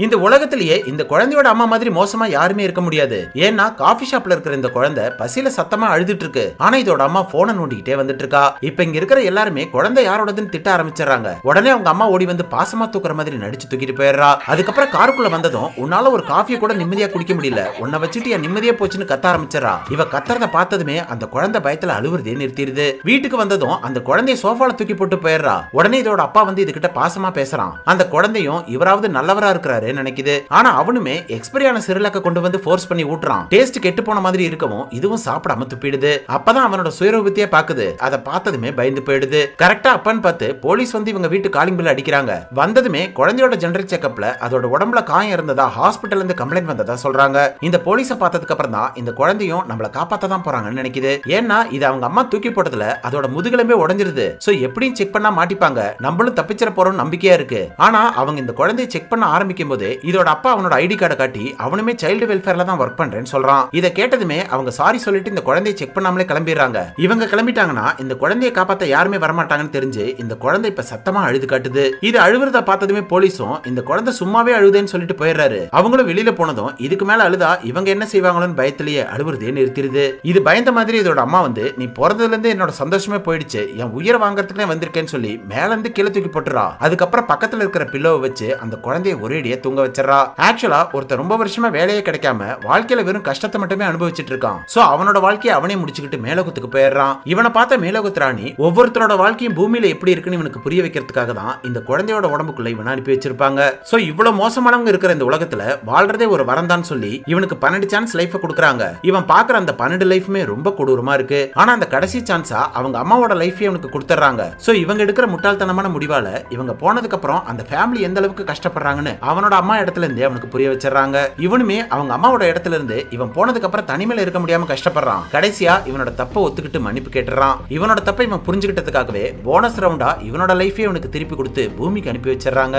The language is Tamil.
இந்த உலகத்திலேயே இந்த குழந்தையோட அம்மா மாதிரி மோசமா யாருமே இருக்க முடியாது. ஏன்னா காஃபி ஷாப்ல இருக்கிற இந்த குழந்தை பசியில சத்தமா அழுதுட்டு இருக்கு. ஆனா இதோட அம்மா போனை நோண்டிக்கிட்டே வந்துட்டு இருக்கா. இப்ப இங்க இருக்கிற எல்லாருமே குழந்தை யாரோடதுன்னு திட்ட ஆரம்பிச்சிடறாங்க. உடனே அவங்க அம்மா ஓடி வந்து பாசமா தூக்குற மாதிரி நடிச்சு தூக்கிட்டு போயிடுறா. அதுக்கப்புறம் காருக்குள்ள வந்ததும் உன்னால ஒரு காஃபியை கூட நிம்மதியா குடிக்க முடியல, உன்னை வச்சுட்டு என் நிம்மதியா போச்சுன்னு கத்த ஆரம்பிச்சிடறா. இவ கத்துறத பார்த்ததுமே அந்த குழந்தை பயத்துல அழுவுறதே நிறுத்திடுது. வீட்டுக்கு வந்ததும் அந்த குழந்தைய சோஃபால தூக்கி போட்டு போயிடுறா. உடனே இதோட அப்பா வந்து இதுகிட்ட பாசமா பேசுறான். அந்த குழந்தையும் இவராவது நல்லவரா இருக்கிறாரு நினைக்குது. ஆனா அவனுமே எக்ஸ்பைரியான சிறுலக்க கொண்டு வந்து ஃபோர்ஸ் பண்ணி ஊட்டுறான். டேஸ்ட் கெட்டு போன மாதிரி இருக்கவும் இதுவும் சாப்பிடாம துப்பிடுது. அப்பதான் அவனோட சுயரூபத்தையே பாக்குது. அதை பார்த்ததுமே பயந்து போயிடுது. கரெக்டா அப்பன்னு பார்த்து போலீஸ் வந்து இவங்க வீட்டு காலிங் பில் அடிக்கிறாங்க. வந்ததுமே குழந்தையோட ஜெனரல் செக்அப்ல அதோட உடம்புல காயம் இருந்ததா ஹாஸ்பிட்டல்ல இருந்து கம்ப்ளைண்ட் வந்ததா சொல்றாங்க. இந்த போலீஸை பார்த்ததுக்கு அப்புறம் தான் இந்த குழந்தையும் நம்மள காப்பாத்த தான் போறாங்கன்னு நினைக்குது. ஏன்னா இது அவங்க அம்மா தூக்கி போட்டதுல அதோட முதுகெலும்பே உடைஞ்சிருது. சோ எப்படியும் செக் பண்ணா மாட்டிப்பாங்க, நம்மளும் தப்பிச்சிட போறோம் நம்பிக்கையா இருக்கு. ஆனா அவங்க இந்த குழந்தையை செக் பண்ண ஆரம்பிக்கும் போது இதோட அப்பா அவனோட ஐடி கார்டை காட்டி அவனுமே சைல்டு வெல்ஃபேர்ல தான் ஒர்க் பண்றேன்னு சொல்றான். இதை கேட்டதுமே அவங்க சாரி சொல்லிட்டு இந்த குழந்தையை செக் பண்ணாமலே கிளம்பிடுறாங்க. இவங்க கிளம்பிட்டாங்கன்னா இந்த குழந்தையை காப்பாத்த யாருமே வரமாட்டாங்கன்னு தெரிஞ்சு இந்த குழந்தை இப்ப சத்தமா அழுது காட்டுது. இது அழுவுறத பார்த்ததுமே போலீஸும் இந்த குழந்தை சும்மாவே அழுதுன்னு சொல்லிட்டு போயிடுறாரு. அவங்களும் வெளியில போனதும் இதுக்கு மேல அழுதா இவங்க என்ன செய்வாங்களோன்னு பயத்திலேயே அழுவுறதே நிறுத்திடுது. இது பயந்த மாதிரி இதோட அம்மா வந்து நீ பிறந்ததுல இருந்து என்னோட சந்தோஷமே போயிடுச்சு, என் உயிரை வாங்கறதுக்குனே வந்திருக்கேன்னு சொல்லி மேல இருந்து கீழே தூக்கி போட்டுறா. அதுக்கப்புறம் பக்கத்துல இருக்கிற பில்லோவை வச்சு அந்த குழந்தைய ஒரேடியே தூங்க வச்சிடறா. ஆக்சுவலா ஒருத்தர் ரொம்ப வருஷமா வேலையே கிடைக்காம வாழ்க்கையில வெறும் கஷ்டத்தை மட்டுமே அனுபவிச்சுட்டு இருக்கான். சோ அவனோட வாழ்க்கையை அவனே முடிச்சுக்கிட்டு மேலோகத்துக்கு போயிடுறான். இவனை பார்த்த மேலோகத்து ராணி ஒவ்வொருத்தரோட வாழ்க்கையும் பூமியில எப்படி இருக்குன்னு இவனுக்கு புரிய வைக்கிறதுக்காக தான் இந்த குழந்தையோட உடம்புக்குள்ள இவனை அனுப்பி வச்சிருப்பாங்க. சோ இவ்வளவு மோசமானவங்க இருக்கிற இந்த உலகத்துல வாழ்றதே ஒரு வரம் தான் சொல்லி இவனுக்கு 12 சான்ஸ் லைஃப் கொடுக்குறாங்க. இவன் பாக்குற அந்த 12 லைஃப்மே ரொம்ப கொடூரமா இருக்கு. ஆனா அந்த கடைசி சான்ஸா அவங்க அம்மாவோட லைஃபே இவனுக்கு கொடுத்துறாங்க. சோ இவங்க எடுக்கிற முட்டாள்தனமான முடிவால இவங்க போனதுக்கு அப்புறம் அந்த ஃபேமிலி எந்த அளவுக்கு கஷ்டப்படுறாங்கன்னு அவனோட அம்மா இடத்துல இருந்தே அவனுக்கு புரிய வச்சிடறாங்க. இவனுமே அவங்க அம்மாவோட இடத்துல இருந்து இவன் போனதுக்கு அப்புறம் தனிமையில இருக்க முடியாம கஷ்டப்படுறான். கடைசியா இவனோட தப்பை ஒத்துக்கிட்டு மன்னிப்பு கேட்டுறான். இவனோட தப்பை இவன் புரிஞ்சுக்கிட்டதுக்காகவே போனஸ் ரவுண்டா இவனோட லைஃபே இவனுக்கு திருப்பி கொடுத்து பூமிக்கு அனுப்பி வச்சிடறாங்க.